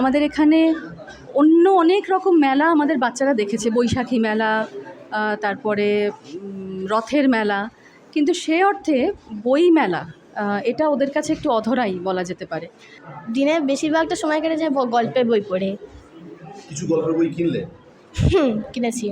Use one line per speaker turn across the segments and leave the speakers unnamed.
আমাদের এখানে অন্য অনেক রকম মেলা আমাদের বাচ্চারা দেখেছে, বৈশাখী মেলা, তারপরে রথের মেলা, কিন্তু সে অর্থে বই মেলা এটা ওদের কাছে একটু অধরাই বলা যেতে পারে।
দিনে বেশিরভাগটা সময় কেটে যায় গল্পের বই পড়ে।
কিছু গল্পের বই কিনলে?
কিনেছি।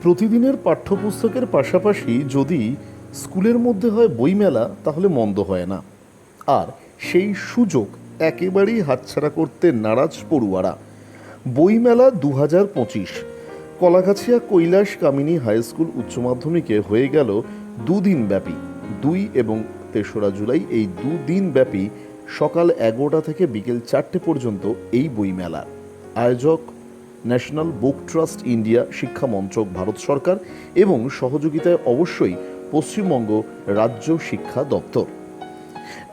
প্রতিদিনের পাঠ্যপুস্তকের পাশাপাশি যদি স্কুলের মধ্যে হয় বইমেলা তাহলে মন্দ হয় না। আর সেই সুযোগ একেবারেই হাতছাড়া করতে নারাজ পড়ুয়ারা। বইমেলা 2025 কলাগাছিয়া কৈলাস কামিনী হাই স্কুল উচ্চ মাধ্যমিকে হয়ে গেল দুদিন ব্যাপী। 2 এবং 3রা জুলাই এই দুদিন ব্যাপী সকাল 11টা থেকে বিকেল 4টে পর্যন্ত এই বইমেলা। আয়োজক ন্যাশনাল বুক ট্রাস্ট ইন্ডিয়া, শিক্ষা মন্ত্রক ভারত সরকার এবং সহযোগিতায় অবশ্যই পশ্চিমবঙ্গ রাজ্য শিক্ষা দপ্তর।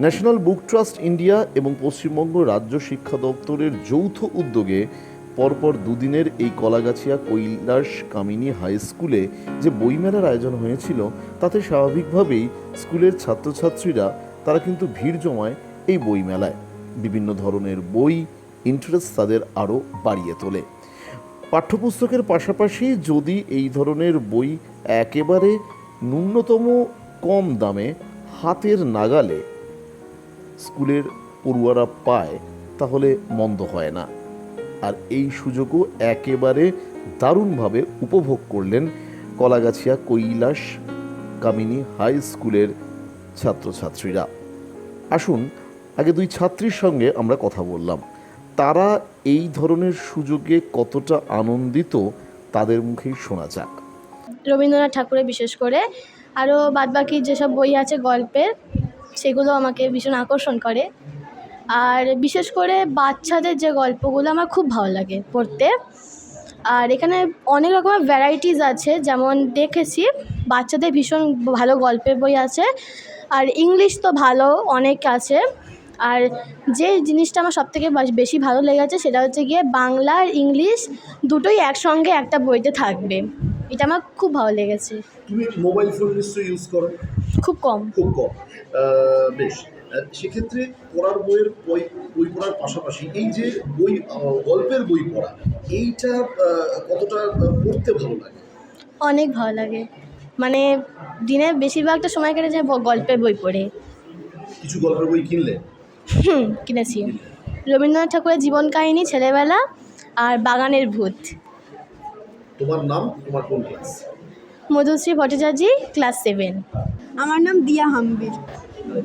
ন্যাশনাল বুক ট্রাস্ট ইন্ডিয়া এবং পশ্চিমবঙ্গ রাজ্য শিক্ষা দপ্তরের যৌথ উদ্যোগে পরপর দুদিনের এই কলাগাছিয়া কৈলাস কামিনী হাই স্কুলে যে বইমেলার আয়োজন হয়েছিল, তাতে স্বাভাবিকভাবেই স্কুলের ছাত্রছাত্রীরা তারা কিন্তু ভিড় জমায় এই বইমেলায়। বিভিন্ন ধরনের বই ইন্টারেস্ট তাদের আরও বাড়িয়ে তোলে। পাঠ্যপুস্তকের পাশাপাশি যদি এই ধরনের বই একেবারে ন্যূনতম কম দামে হাতের নাগালে স্কুলের পড়ুয়ারা পায় তাহলে মন্দ হয় না। আর এই সুযোগও একেবারে দারুণভাবে উপভোগ করলেন কলাগাছিয়া কৈলাস কামিনী হাই স্কুলের ছাত্রছাত্রীরা। আসুন আগে 2 ছাত্রীর সঙ্গে আমরা কথা বললাম, তারা এই ধরনের সুযোগে কতটা আনন্দিত তাদের মুখেই শোনা যাক।
রবীন্দ্রনাথ ঠাকুরের বিশেষ করে, আরও বাদবাকি যেসব বই আছে গল্পের, সেগুলো আমাকে ভীষণ আকর্ষণ করে। আর বিশেষ করে বাচ্চাদের যে গল্পগুলো আমার খুব ভালো লাগে পড়তে। আর এখানে অনেক রকমের ভ্যারাইটিস আছে, যেমন দেখেছি বাচ্চাদের ভীষণ ভালো গল্পের বই আছে, আর ইংলিশ তো ভালো অনেক আছে। আর যে জিনিসটা আমার সবথেকে বেশি ভালো লেগেছে সেটা হচ্ছে গিয়ে বাংলা আর ইংলিশ দুটোই একসঙ্গে একটা বইতে থাকবে, এটা আমার খুব ভালো লেগেছে।
তুমি মোবাইল ফোন নিশ্চয়ই ইউজ করো?
খুব কম।
বেশ। সেক্ষেত্রে পড়ার বই পড়ার পাশাপাশি এই যে গল্পের বই পড়া, এইটা কতটা পড়তে ভালো লাগে?
অনেক ভালো লাগে, মানে দিনে বেশিরভাগটা সময় কেটে যায় গল্পের বই পড়ে।
কিছু গল্পের বই কিনলে?
কিনেছি। রবীন্দ্রনাথ ঠাকুরের জীবন কাহিনী, ছেলেবেলা, আর বাগানের ভূত।
তোমার নাম, তোমার কোন ক্লাস?
মধুশ্রী ভট্টাচার্য, ক্লাস 7।
আমার নাম দিয়া হাম্বির।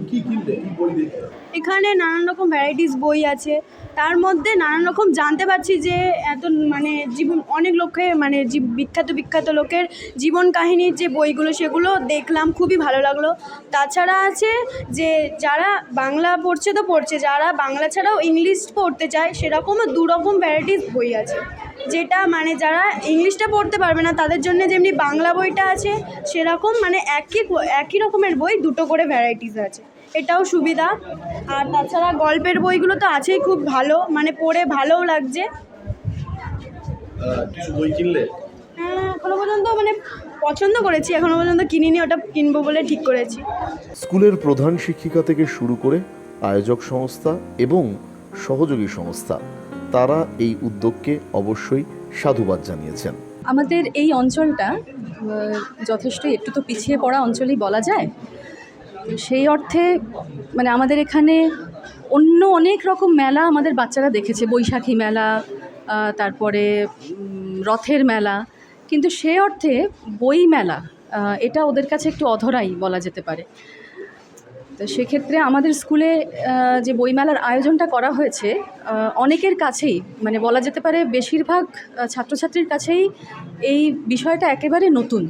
কি কিনলে, কি বই দেখলে?
এখানে নানান রকম ভ্যারাইটিস বই আছে, তার মধ্যে নানান রকম জানতে পারছি যে এত জীবন অনেক লোকের বিখ্যাত লোকের জীবন কাহিনীর যে বইগুলো, সেগুলো দেখলাম, খুবই ভালো লাগলো। তাছাড়া আছে যে যারা বাংলা পড়ছে তো পড়ছে, যারা বাংলা ছাড়াও ইংলিশ পড়তে চায় সেরকমও 2 রকম ভ্যারাইটিস বই আছে, যেটা যারা ইংলিশটা পড়তে পারবে না তাদের জন্য যেমনি বাংলা বইটা আছে, সেরকম একই রকমের বই 2টো করে ভ্যারাইটিস আছে, এটাও সুবিধা। আর তাছাড়া গল্পের বইগুলো তো আছেই, খুব ভালো, পড়ে ভালোও লাগছে।
কিছু বই কিনলে?
হ্যাঁ, এখনো পর্যন্ত পছন্দ করেছি, এখনো পর্যন্ত কিনিনি, ওটা কিনবো বলে ঠিক করেছি।
স্কুলের প্রধান শিক্ষিকা থেকে শুরু করে আয়োজক সংস্থা এবং সহযোগী সংস্থা, তারা এই উদ্যোগকে অবশ্যই সাধুবাদ জানিয়েছেন।
আমাদের এই অঞ্চলটা যথেষ্ট একটু তো পিছিয়ে পড়া অঞ্চলই বলা যায়। সেই অর্থে আমাদের এখানে অন্য অনেক রকম মেলা আমাদের বাচ্চারা দেখেছে, বৈশাখী মেলা, তারপরে রথের মেলা, কিন্তু সে অর্থে বই মেলা এটা ওদের কাছে একটু অধরাই বলা যেতে পারে। তো সেক্ষেত্রে আমাদের স্কুলে যে বইমেলার আয়োজনটা করা হয়েছে, অনেকের কাছেই বলা যেতে পারে বেশিরভাগ ছাত্রছাত্রীর কাছেই এই বিষয়টা একেবারে নতুন।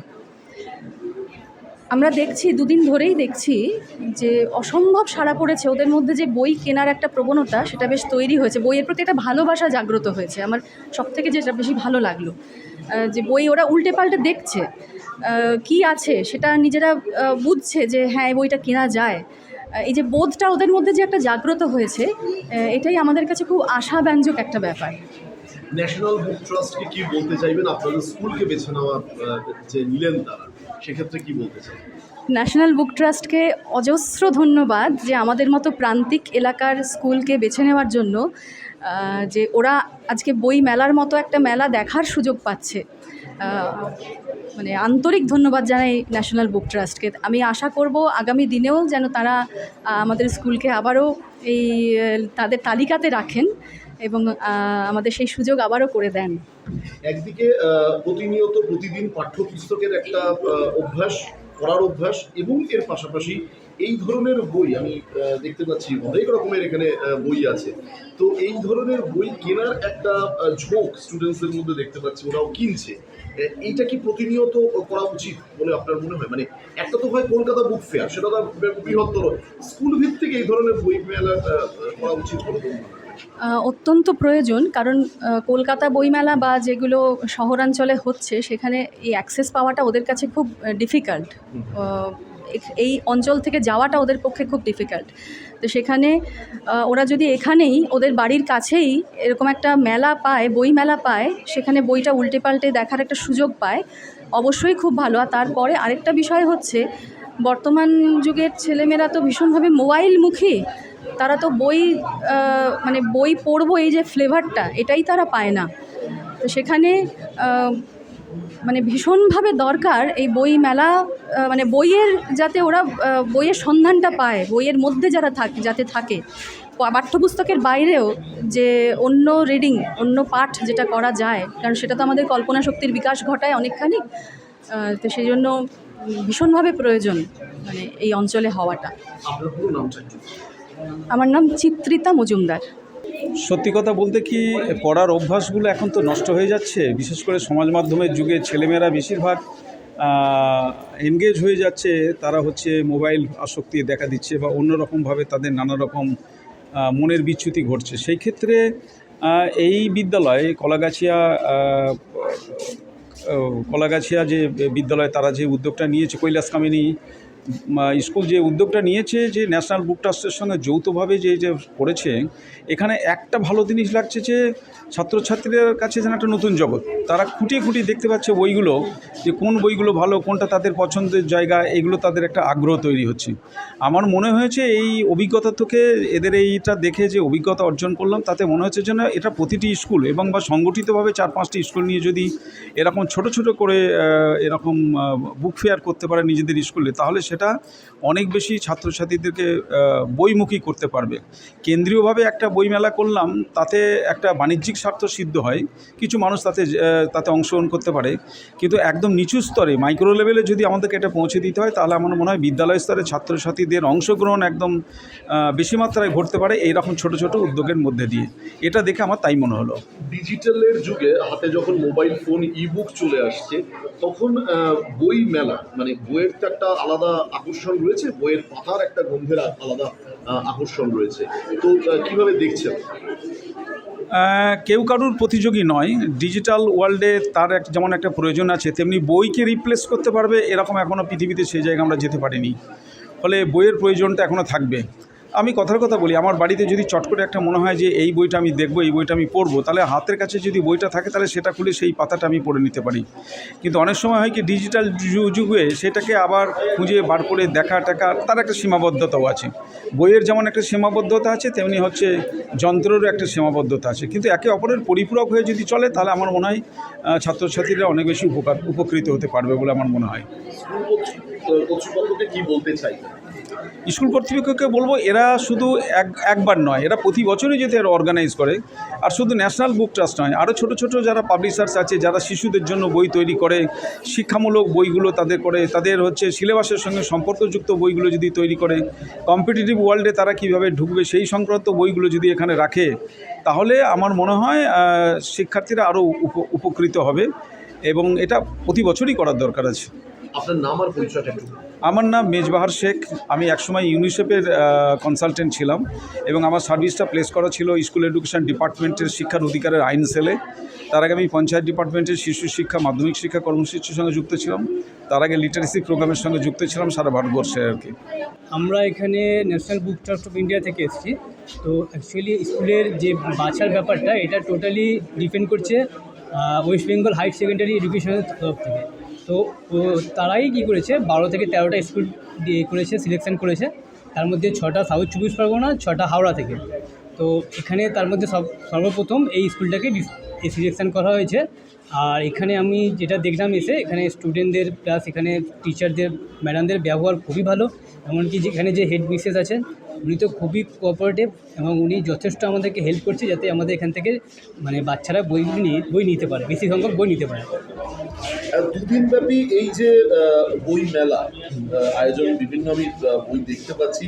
আমরা দেখছি, দুদিন ধরেই দেখছি যে অসম্ভব সাড়া পড়েছে ওদের মধ্যে, যে বই কেনার একটা প্রবণতা সেটা বেশ তৈরি হয়েছে, বইয়ের প্রতি একটা ভালোবাসা জাগ্রত হয়েছে। আমার সবথেকে যেটা বেশি ভালো লাগলো যে বই ওরা উল্টে পাল্টে দেখছে, কি আছে সেটা নিজেরা বুঝছে যে হ্যাঁ এই বইটা কেনা যায়। এই যে বোধটা ওদের মধ্যে যে একটা জাগ্রত হয়েছে, এটাই আমাদের কাছে খুব আশাব্যঞ্জক একটা ব্যাপার।
ন্যাশনাল বুক ট্রাস্টকে কি বলতে চাইবেন, আপনাদের স্কুলকে বেছে নেওয়া যে নিলেন তারা, সেক্ষেত্রে কি বলতে চাইবেন?
ন্যাশনাল বুক ট্রাস্টকে অজস্র ধন্যবাদ যে আমাদের মতো প্রান্তিক এলাকার স্কুলকে বেছে নেওয়ার জন্য, যে ওরা আজকে বই মেলার মতো একটা মেলা দেখার সুযোগ পাচ্ছে। মানে আন্তরিক ধন্যবাদ জানাই ন্যাশনাল বুক ট্রাস্টকে। আমি আশা করব আগামী দিনেও যেন তারা আমাদের স্কুলকে আবারও এই তাদের তালিকাতে রাখেন এবং আমাদের সেই সুযোগ আবারও করে দেন।
একদিকে প্রতিনিয়ত প্রতিদিন পাঠ্যপুস্তকের একটা অভ্যাস, পড়ার অভ্যাস, এবং এর পাশাপাশি এই ধরনের বই আমি দেখতে পাচ্ছি অনেক রকমের এখানে বই আছে। তো এই ধরনের বই কেনার একটা ঝোঁক স্টুডেন্টসদের মধ্যে দেখতে পাচ্ছি, ওরাও কিনছে। এইটা কি প্রতিনিয়ত করা উচিত বলে আপনার মনে হয়? মানে একটা তো হয় কলকাতা বুক ফেয়ার, সেটা তো বৃহত্তর, স্কুল ভিত্তিক এই ধরনের বই মেলা করা উচিত বলে মনে হয়?
অত্যন্ত প্রয়োজন, কারণ কলকাতা বইমেলা বা যেগুলো শহরাঞ্চলে হচ্ছে সেখানে এই অ্যাক্সেস পাওয়াটা ওদের কাছে খুব ডিফিকাল্ট। এই অঞ্চল থেকে যাওয়াটা ওদের পক্ষে খুব ডিফিকাল্ট। তো সেখানে ওরা যদি এখানেই ওদের বাড়ির কাছেই এরকম একটা মেলা পায়, বই মেলা পায়, সেখানে বইটা উল্টে পাল্টে দেখার একটা সুযোগ পায়, অবশ্যই খুব ভালো। আর তারপরে আরেকটা বিষয় হচ্ছে, বর্তমান যুগের ছেলেমেয়েরা তো ভীষণভাবে মোবাইলমুখী। তারা তো বই মানে বই পড়বো এই যে ফ্লেভারটা, এটাই তারা পায় না। তো সেখানে মানে ভীষণভাবে দরকার এই বই মেলা, মানে বইয়ের যাতে ওরা বইয়ের সন্ধানটা পায়, বইয়ের মধ্যে যাতে থাকে, পাঠ্যপুস্তকের বাইরেও যে অন্য রিডিং, অন্য পাঠ যেটা করা যায়, কারণ সেটা তো আমাদের কল্পনা শক্তির বিকাশ ঘটায় অনেকখানি। তো সেই জন্য ভীষণভাবে প্রয়োজন মানে এই অঞ্চলে হওয়াটা।
আপনার পুরো নামটা কি?
আমার নাম চিত্রিতা মজুমদার।
সত্যি কথা বলতে কি, পড়ার অভ্যাসগুলো এখন তো নষ্ট হয়ে যাচ্ছে। বিশেষ করে সমাজ মাধ্যমের যুগে ছেলেমেয়েরা বেশিরভাগ এনগেজ হয়ে যাচ্ছে, তারা হচ্ছে মোবাইল আসক্তি দেখা দিচ্ছে বা অন্যরকমভাবে তাদের নানা রকম মনের বিচ্যুতি ঘটছে। সেই ক্ষেত্রে এই বিদ্যালয় কলাগাছিয়া যে বিদ্যালয়, তারা যে উদ্যোগটা নিয়েছে, কৈলাস কামিনী স্কুল যে উদ্যোগটা নিয়েছে, যে ন্যাশনাল বুক ট্রাস্টের সঙ্গে যৌথভাবে যে করেছে, এখানে একটা ভালো জিনিস লাগছে যে ছাত্রছাত্রীদের কাছে যেন একটা নতুন জগৎ। তারা খুঁটিয়ে খুঁটিয়ে দেখতে পাচ্ছে বইগুলো, যে কোন বইগুলো ভালো, কোনটা তাদের পছন্দের জায়গা, এগুলো তাদের একটা আগ্রহ তৈরি হচ্ছে। আমার মনে হয়েছে এই অভিজ্ঞতা থেকে, এদের এইটা দেখে যে অভিজ্ঞতা অর্জন করলাম, তাতে মনে হচ্ছে যেন এটা প্রতিটি স্কুল এবং বা সংগঠিতভাবে 4-5টি স্কুল নিয়ে যদি এরকম ছোট ছোট করে এরকম বুক ফেয়ার করতে পারে নিজেদের স্কুলে, তাহলে সেটা অনেক বেশি ছাত্রছাত্রীদেরকে বইমুখী করতে পারবে। কেন্দ্রীয়ভাবে একটা বইমেলা করলাম, তাতে একটা বাণিজ্যিক স্বার্থ সিদ্ধ হয়, কিছু মানুষ তাতে অংশগ্রহণ করতে পারে, কিন্তু একদম নিচু স্তরে মাইক্রো লেভেলে যদি আমাদেরকে এটা পৌঁছে দিতে হয়, তাহলে আমার মনে হয় বিদ্যালয় স্তরে ছাত্রছাত্রীদের অংশগ্রহণ একদম বেশি মাত্রায় ঘটতে পারে এইরকম ছোট ছোট উদ্যোগের মধ্যে দিয়ে। এটা দেখে আমার তাই মনে হলো।
ডিজিটালের যুগে হাতে যখন মোবাইল ফোন, ইবুক চলে আসছে, তখন বই মেলা মানে বইয়ের তো একটা আলাদা আকর্ষণ রয়েছে, বইয়ের পাতার একটা গন্ধের আলাদা আকর্ষণ রয়েছে। তো কিভাবে দেখছেন?
কেউ কারুর প্রতিযোগী নয়। ডিজিটাল ওয়ার্ল্ডে তার যেমন একটা প্রয়োজন আছে, তেমনি বইকে রিপ্লেস করতে পারবে এরকম এখনও পৃথিবীতে সেই জায়গায় আমরা যেতে পারিনি। ফলে বইয়ের প্রয়োজনটা এখনও থাকবে। আমি কথার কথা বলি, আমার বাড়িতে যদি চট করে একটা মনে হয় যে এই বইটা আমি দেখবো, এই বইটা আমি পড়বো, তাহলে হাতের কাছে যদি বইটা থাকে, তাহলে সেটা খুলে সেই পাতাটা আমি পড়ে নিতে পারি। কিন্তু অনেক সময় হয় কি, ডিজিটাল যুগে সেটাকে আবার খুঁজে বার করে দেখা তার একটা সীমাবদ্ধতাও আছে। বইয়ের যেমন একটা সীমাবদ্ধতা আছে, তেমনি হচ্ছে যন্ত্রেরও একটা সীমাবদ্ধতা আছে। কিন্তু একে অপরের পরিপূরক হয়ে যদি চলে, তাহলে আমার মনে হয় ছাত্রছাত্রীরা অনেক বেশি উপকৃত হতে পারবে বলে আমার মনে হয়।
স্কুল কর্তৃপক্ষকে কি বলতে চাই?
স্কুল কর্তৃপক্ষকে বলবো, এরা শুধু একবার নয়, এরা প্রতি বছরই যদি এরা অর্গানাইজ করে। আর শুধু ন্যাশনাল বুক ট্রাস্ট নয়, আরও ছোটো ছোটো যারা পাবলিশার্স আছে, যারা শিশুদের জন্য বই তৈরি করে, শিক্ষামূলক বইগুলো তাদের হচ্ছে সিলেবাসের সঙ্গে সম্পর্কযুক্ত বইগুলো যদি তৈরি করে, কম্পিটিটিভ ওয়ার্ল্ডে তারা কীভাবে ঢুকবে সেই সংক্রান্ত বইগুলো যদি এখানে রাখে, তাহলে আমার মনে হয় শিক্ষার্থীরা আরও উপকৃত হবে, এবং এটা প্রতি বছরই করার দরকার আছে।
আপনার নাম আর পরিচয়টা একটু।
আমার নাম মেজবাহার শেখ। আমি একসময় ইউনিসেফের কনসালটেন্ট ছিলাম এবং আমার সার্ভিসটা প্লেস করা ছিল স্কুল এডুকেশন ডিপার্টমেন্টের শিক্ষার অধিকারের আইন সেলে। তার আগে আমি পঞ্চায়েত ডিপার্টমেন্টের শিশু শিক্ষা মাধ্যমিক শিক্ষা কর্মসূচির সঙ্গে যুক্ত ছিলাম। তার আগে লিটারেসি প্রোগ্রামের সঙ্গে যুক্ত ছিলাম সারা ভারতবর্ষে আর কি।
আমরা এখানে national book trust of India থেকে এসেছি। তো অ্যাকচুয়ালি স্কুলের যে বাছার ব্যাপারটা এটা টোটালি ডিপেন্ড করছে ওয়েস্ট বেঙ্গল হাই সেকেন্ডারি এডুকেশনের তরফ থেকে। তো তারাই কী করেছে 12 থেকে 13টা স্কুল করেছে, সিলেকশন করেছে। তার মধ্যে 6টা সাউথ 24 পরগনা, 6টা হাওড়া থেকে। তো এখানে তার মধ্যে সর্বপ্রথম এই স্কুলটাকে সিলেকশন করা হয়েছে। আর এখানে আমি যেটা দেখলাম এসে, এখানে স্টুডেন্টদের প্লাস এখানে টিচারদের ম্যাডামদের ব্যবহার খুবই ভালো। এমনকি যেখানে যে হেড মিসেস আছেন উনি তো খুবই কোঅপারেটিভ এবং উনি যথেষ্ট আমাদেরকে হেল্প করছে যাতে আমাদের এখান থেকে মানে বাচ্চারা বই নিতে পারে, বেশি সংখ্যক বই নিতে পারে।
দুদিন ব্যাপী এই যে বই মেলা আয়োজন, বিভিন্ন আমি বই দেখতে পাচ্ছি,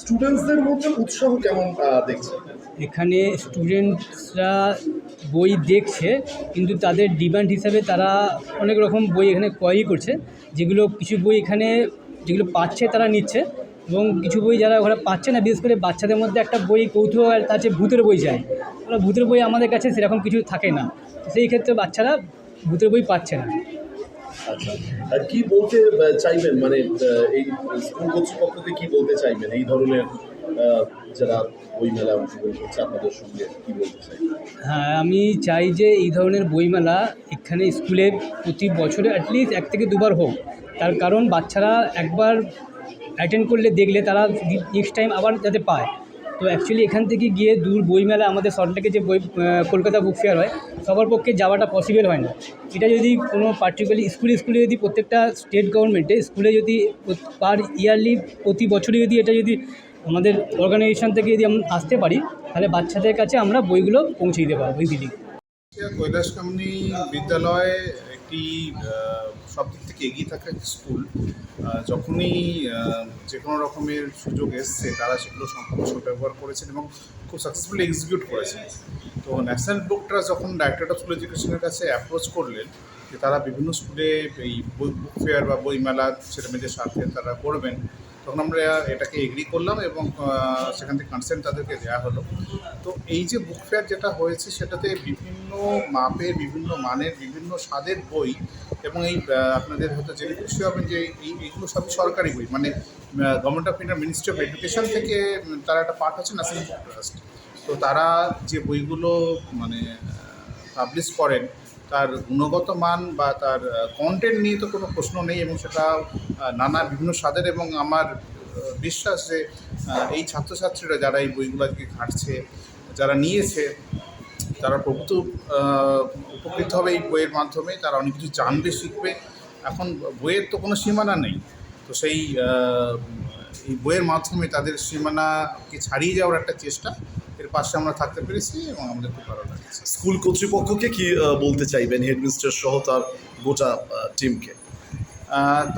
স্টুডেন্টসদের মধ্যে উৎসাহ কেমন দেখছেন?
এখানে স্টুডেন্টসরা বই দেখছে, কিন্তু তাদের ডিমান্ড হিসাবে তারা অনেক রকম বই এখানে ক্রয়ই করছে। যেগুলো কিছু বই এখানে যেগুলো পাচ্ছে তারা নিচ্ছে, এবং কিছু বই যারা ওরা পাচ্ছে না, বিশেষ করে বাচ্চাদের মধ্যে একটা বই কৌতূহল আছে, ভূতের বই চায়। ওরা ভূতের বই আমাদের কাছে সেরকম কিছু থাকে না, সেই ক্ষেত্রে বাচ্চারা ভূতের বই পাচ্ছে না।
আচ্ছা, আর কি বলতে চাইবেন, মানে এই স্কুল কর্তৃপক্ষকে কি বলতে চাইবেন এই ধরনের যারা বই মেলা অংশগ্রহণ করছে আপনাদের সঙ্গে, কি বলতে চাইবেন?
হ্যাঁ, আমি চাই যে এই ধরনের বইমেলা এখানে স্কুলে প্রতি বছরে অ্যাটলিস্ট 1 থেকে 2বার হোক। তার কারণ বাচ্চারা একবার অ্যাটেন্ড করলে, দেখলে তারা নেক্সট টাইম আবার যাতে পায়। তো অ্যাকচুয়ালি এখান থেকে গিয়ে দূর বইমেলা, আমাদের সল্টলেকে যে কলকাতা বুক ফেয়ার হয়, সবার পক্ষে যাওয়াটা পসিবল হয় না। এটা যদি কোনো পার্টিকুলারলি স্কুলে যদি প্রত্যেকটা স্টেট গভর্নমেন্টে স্কুলে যদি পার ইয়ারলি প্রতি বছরই যদি এটা যদি আমাদের অর্গানাইজেশন থেকে যদি আমরা আসতে পারি, তাহলে বাচ্চাদের কাছে আমরা বইগুলো পৌঁছে দিতে পারবো ইজিলি।
কৈলাস কামিনী বিদ্যালয় একটি সব দিক থেকে এগিয়ে থাকা স্কুল। যখনই যে কোনো রকমের সুযোগ এসছে তারা সেগুলো সম্পূর্ণ সদ্ব্যবহার করেছেন এবং খুব সাকসেসফুলি এক্সিকিউট করেছেন। তো ন্যাশনাল বুক ট্রাস্ট যখন ডাইরেক্টর অফ স্কুল এডুকেশনের কাছে অ্যাপ্রোচ করলেন যে তারা বিভিন্ন স্কুলে এই বুক ফেয়ার বা বইমেলা ছেলেমেয়েদের স্বার্থে তারা করবেন, তখন আমরা এটাকে এগ্রি করলাম এবং সেখান থেকে কনসেন্ট তাদেরকে দেওয়া হলো। তো এই যে বুক ফেয়ার যেটা হয়েছে সেটাতে বিভিন্ন মাপের, বিভিন্ন মানের, বিভিন্ন স্বাদের বই, এবং এই আপনাদের হয়তো জেনে খুশি হবেন যে এইগুলো সবই সরকারি বই, মানে government of India ministry of education থেকে তারা একটা পার্ট হচ্ছে ন্যাশনাল বুক ট্রাস্ট। তো তারা যে বইগুলো মানে পাবলিশ করেন তার গুণগত মান বা তার কন্টেন্ট নিয়ে তো কোনো প্রশ্ন নেই, এবং সেটা নানা বিভিন্ন স্বাদের। এবং আমার বিশ্বাস যে এই ছাত্রছাত্রীরা যারা এই বইগুলো আজকে ঘাঁটছে, যারা নিয়েছে, তারা প্রভূত উপকৃত হবে এই বইয়ের মাধ্যমে। তারা অনেক কিছু জানবে, শিখবে। এখন বইয়ের তো কোনো সীমানা নেই, তো সেই এই বইয়ের মাধ্যমে তাদের সীমানাকে ছাড়িয়ে যাওয়ার একটা চেষ্টা, এর পাশে আমরা থাকতে পেরেছি এবং আমাদের খুব ভালো লাগছে।
স্কুল কর্তৃপক্ষকে কি বলতে চাইবেন, হেডমিস্টার সহ তার গোটা টিমকে?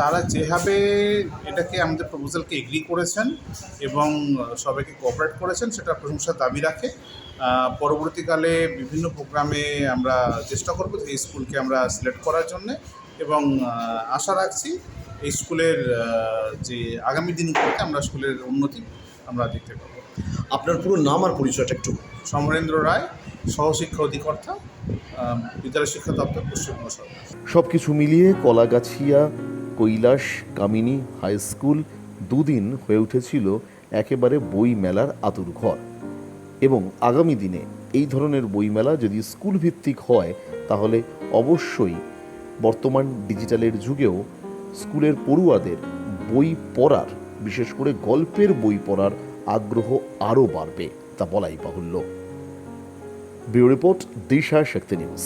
তারা যেভাবে এটাকে আমাদের প্রপোজালকে এগ্রি করেছেন এবং সবাইকে কোঅপারেট করেছেন, সেটা প্রশংসার দাবি রাখে। পরবর্তীকালে বিভিন্ন প্রোগ্রামে আমরা চেষ্টা করব এই স্কুলকে আমরা সিলেক্ট করার জন্যে, এবং আশা রাখছি এই স্কুলের যে আগামী দিনগুলোতে আমরা স্কুলের উন্নতি আমরা দেখতে পাবো।
আপনার পুরো নাম আর পরিচয়টা একটু।
সমরেন্দ্র রায়, সহশিক্ষা অধিকর্তা, বিদ্যালয় শিক্ষা দপ্তর, পশ্চিমবঙ্গ সরকার।
সব কিছু মিলিয়ে কলাগাছিয়া কৈলাস কামিনী হাই স্কুল দুদিন হয়ে উঠেছিল একেবারে বই মেলার আতুরঘর। এবং আগামী দিনে এই ধরনের বইমেলা যদি স্কুল ভিত্তিক হয় তাহলে অবশ্যই বর্তমান ডিজিটালের যুগেও স্কুলের পড়ুয়াদের বই পড়ার, বিশেষ করে গল্পের বই পড়ার আগ্রহ আরও বাড়বে, তা বলাই বাহুল্য। ব্যুরো রিপোর্ট, দিশা শক্তি নিউজ।